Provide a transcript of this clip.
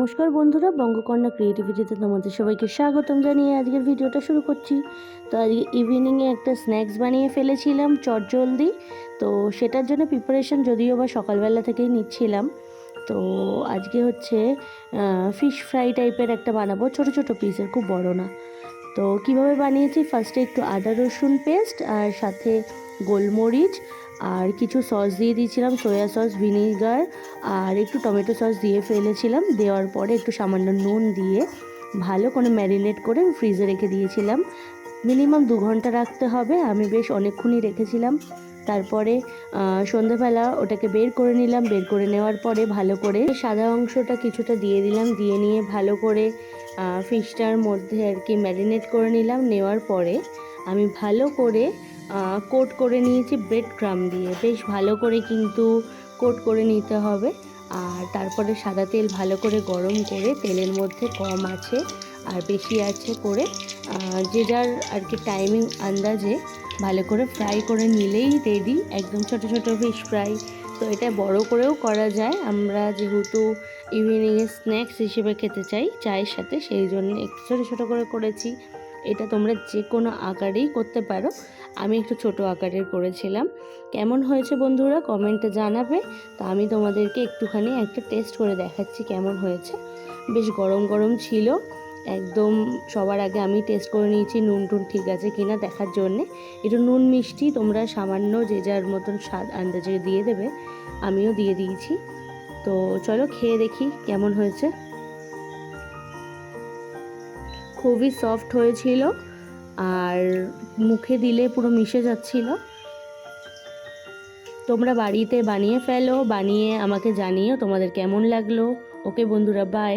নমস্কার বন্ধুরা, বঙ্গকন্যা ক্রিয়েটিভিটিতে তোমাদের সবাইকে স্বাগতম জানিয়ে আজকের ভিডিওটা শুরু করছি। তো আজকে ইভিনিংয়ে একটা স্ন্যাক্স বানিয়ে ফেলেছিলাম চটজলদি। তো সেটার জন্য প্রিপারেশন যদিও বা সকালবেলা থেকেই নিচ্ছিলাম। তো আজকে হচ্ছে ফিশ ফ্রাই টাইপের একটা বানাবো, ছোট ছোট পিসের, খুব বড় না। তো কিভাবে বানিয়েছি, ফার্স্টে একটু আদা রসুন পেস্ট আর সাথে গোলমরিচ আর কিছু সস দিয়ে দিয়েছিলাম, সয়া সস, ভিনিগার আর একটু টমেটো সস দিয়ে ফেলেছিলাম। দেওয়ার পরে একটু সামান্য নুন দিয়ে ভালো করে ম্যারিনেট করে ফ্রিজে রেখে দিয়েছিলাম। মিনিমাম 2 ঘন্টা রাখতে হবে, আমি বেশ অনেকক্ষণই রেখেছিলাম। তারপরে সন্ধ্যাবেলা ওটাকে বের করে নিলাম। বের করে নেওয়ার পরে ভালো করে সাদা অংশটা কিছুটা দিয়ে দিলাম, দিয়ে নিয়ে ভালো করে ফিশটার মধ্যে আর কি ম্যারিনেট করে নিলাম। নেওয়ার পরে আমি ভালো করে কোট করে নিয়েছি ব্রেড ক্রাম্ব দিয়ে, বেশ ভালো করে কিন্তু কোট করে নিতে হবে। আর তারপরে সাদা তেল ভালো করে গরম করে তেলের মধ্যে কম আছে আর বেশি আছে করে যে যার আর কি টাইমিং আন্দাজে ভালো করে ফ্রাই করে নিলেই রেডি, একদম ছোট ছোট ফিশ ফ্রাই। তো এটা বড় করেও করা যায়, আমরা যেহেতু ইভিনিংয়ে স্ন্যাক্স হিসেবে খেতে চাই চায়ের সাথে, সেই জন্য একটু ছোটো ছোটো করে করেছি। এটা তোমরা যে কোনো আকারেই করতে পারো, আমি একটু ছোট আকারের করেছিলাম। কেমন হয়েছে বন্ধুরা কমেন্টে জানাবে। তো আমি তোমাদেরকে একটুখানি একটা টেস্ট করে দেখাচ্ছি কেমন হয়েছে। বেশ গরম গরম ছিল একদম। সবার আগে আমি টেস্ট করে নিয়েছি নুন টুন ঠিক আছে কিনা দেখার জন্যে। একটু নুন মিষ্টি তোমরা সামান্য যে যার মতন স্বাদ আন্দাজে দিয়ে দেবে, আমিও দিয়ে দিয়েছি। তো চলো খেয়ে দেখি কেমন হয়েছে। খুবই সফট হয়েছিল আর মুখে দিলে পুরো মিশে যাচ্ছিল। তোমরা বাড়িতে বানিয়ে ফেলো, বানিয়ে আমাকে জানিও তোমাদের কেমন লাগলো। ওকে বন্ধুরা, বাই।